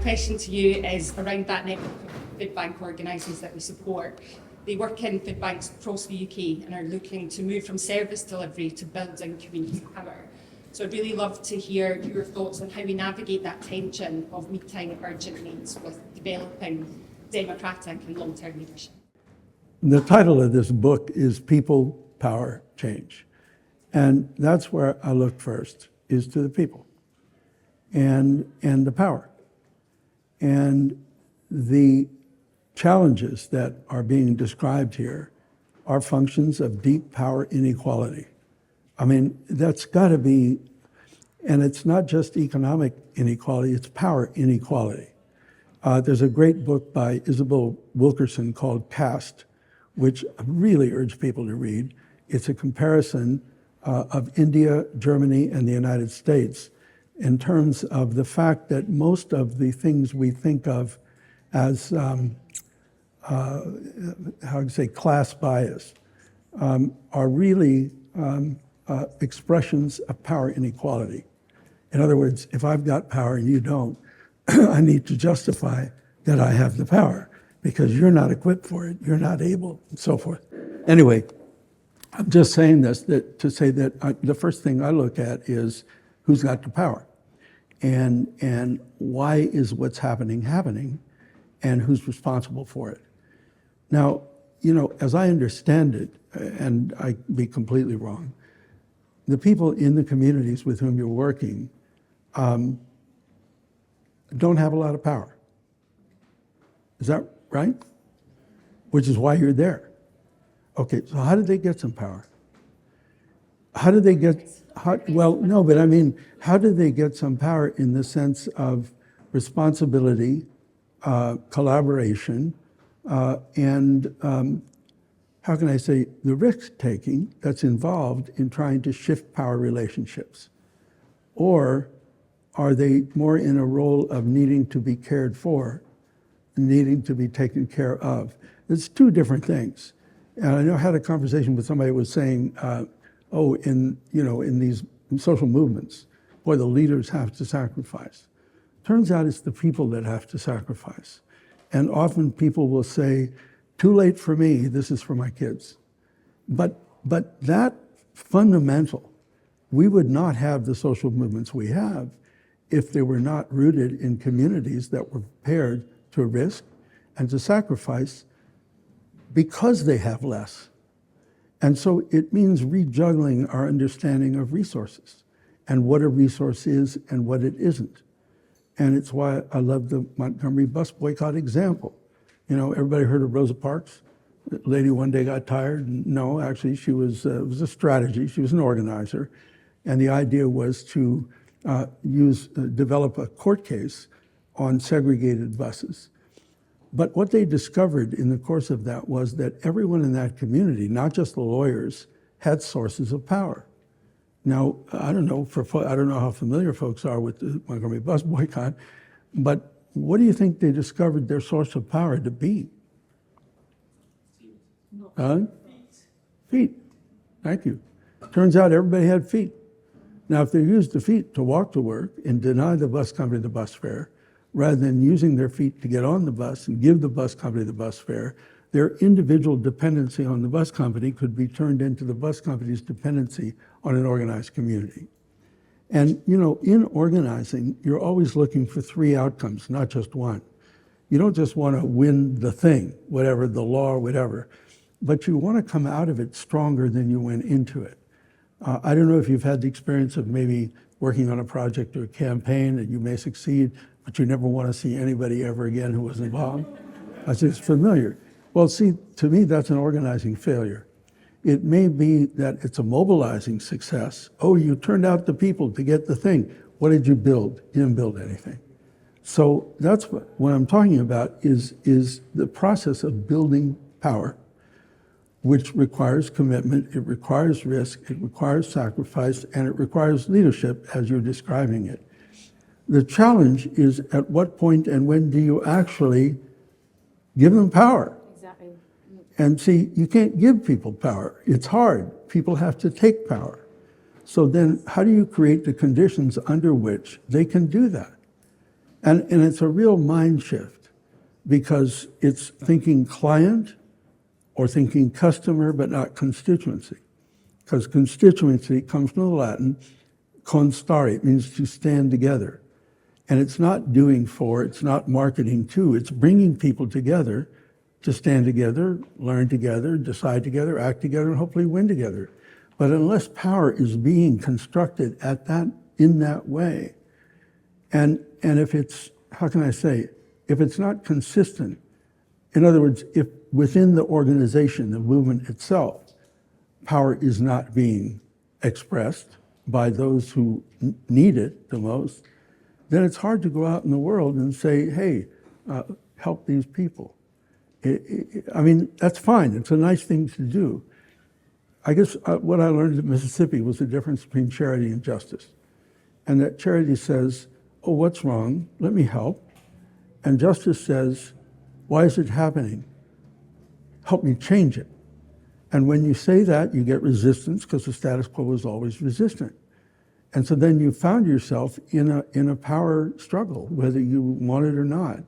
question to you is around that network of food bank organisers that we support. They work in food banks across the UK and are looking to move from service delivery to building community power. So I'd really love to hear your thoughts on how we navigate that tension of meeting urgent needs with developing democratic and long-term leadership. The title of this book is People, Power, Change. And that's where I look first, is to the people and the power. And the challenges that are being described here are functions of deep power inequality. I mean, that's got to be, and it's not just economic inequality, it's power inequality. There's a great book by Isabel Wilkerson called Caste, which I really urge people to read. It's a comparison of India, Germany, and the United States in terms of the fact that most of the things we think of as, class bias are really expressions of power inequality. In other words, if I've got power and you don't, I need to justify that I have the power because you're not equipped for it, you're not able, and so forth. Anyway, I'm just saying this to say that the first thing I look at is who's got the power and why is what's happening, and who's responsible for it. Now, as I understand it, and I be completely wrong, the people in the communities with whom you're working don't have a lot of power. Is that right? Which is why you're there. Okay, so how did they get some power? How did they get, how did they get some power in the sense of responsibility, collaboration, and how can I say, the risk-taking that's involved in trying to shift power relationships? Or are they more in a role of needing to be cared for, needing to be taken care of? It's two different things. And I know I had a conversation with somebody who was saying, in these social movements, boy, the leaders have to sacrifice. Turns out it's the people that have to sacrifice. And often people will say, too late for me, this is for my kids. But that fundamental, we would not have the social movements we have if they were not rooted in communities that were prepared to risk and to sacrifice because they have less. And so it means rejuggling our understanding of resources and what a resource is and what it isn't. And it's why I love the Montgomery Bus Boycott example. Everybody heard of Rosa Parks? The lady one day got tired. No, actually, it was a strategy. She was an organizer. And the idea was to develop a court case on segregated buses. But what they discovered in the course of that was that everyone in that community, not just the lawyers, had sources of power. Now, I don't know how familiar folks are with the Montgomery Bus Boycott, but what do you think they discovered their source of power to be? Feet. Thank you. Turns out everybody had feet. Now, if they used the feet to walk to work and deny the bus company the bus fare, rather than using their feet to get on the bus and give the bus company the bus fare, their individual dependency on the bus company could be turned into the bus company's dependency on an organized community. And in organizing, you're always looking for three outcomes, not just one. You don't just want to win the thing, whatever, the law, whatever, but you want to come out of it stronger than you went into it. I don't know if you've had the experience of maybe working on a project or a campaign and you may succeed, but you never want to see anybody ever again who was involved. I say it's familiar. Well, see, to me, that's an organizing failure. It may be that it's a mobilizing success. Oh, you turned out the people to get the thing. What did you build? You didn't build anything. So that's what I'm talking about is the process of building power, which requires commitment, it requires risk, it requires sacrifice, and it requires leadership as you're describing it. The challenge is at what point and when do you actually give them power? Exactly. And see, you can't give people power. It's hard. People have to take power. So then how do you create the conditions under which they can do that? And it's a real mind shift because it's thinking client or thinking customer, but not constituency. Because constituency comes from the Latin, constare, it means to stand together. And it's not doing for, it's not marketing to, it's bringing people together to stand together, learn together, decide together, act together, and hopefully win together. But unless power is being constructed in that way, and if it's, how can I say, if it's not consistent, in other words, if within the organization, the movement itself, power is not being expressed by those who need it the most, then it's hard to go out in the world and say, hey, help these people. I mean, that's fine. It's a nice thing to do. I guess what I learned at Mississippi was the difference between charity and justice. And that charity says, oh, what's wrong? Let me help. And justice says, why is it happening? Help me change it. And when you say that, you get resistance because the status quo is always resistant. And so then you found yourself in a power struggle, whether you want it or not.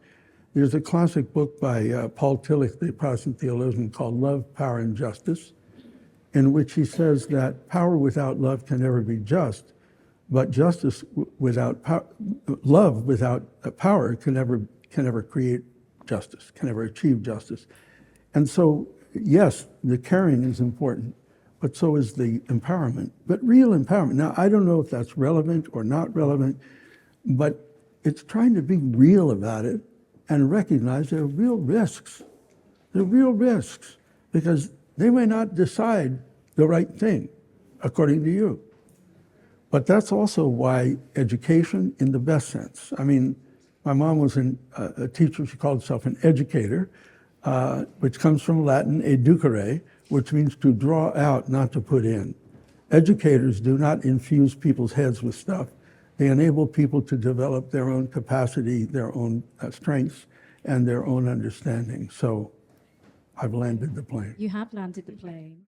There's a classic book by Paul Tillich, the Protestant theologian, called Love, Power, and Justice, in which he says that power without love can never be just, but justice without love without power can never create justice, can never achieve justice. And so, yes, the caring is important, but so is the empowerment, but real empowerment. Now, I don't know if that's relevant or not relevant, but it's trying to be real about it and recognize there are real risks. There are real risks because they may not decide the right thing according to you. But that's also why education in the best sense. I mean, my mom was a teacher, she called herself an educator, which comes from Latin educare, which means to draw out, not to put in. Educators do not infuse people's heads with stuff. They enable people to develop their own capacity, their own strengths, and their own understanding. So I've landed the plane. You have landed the plane.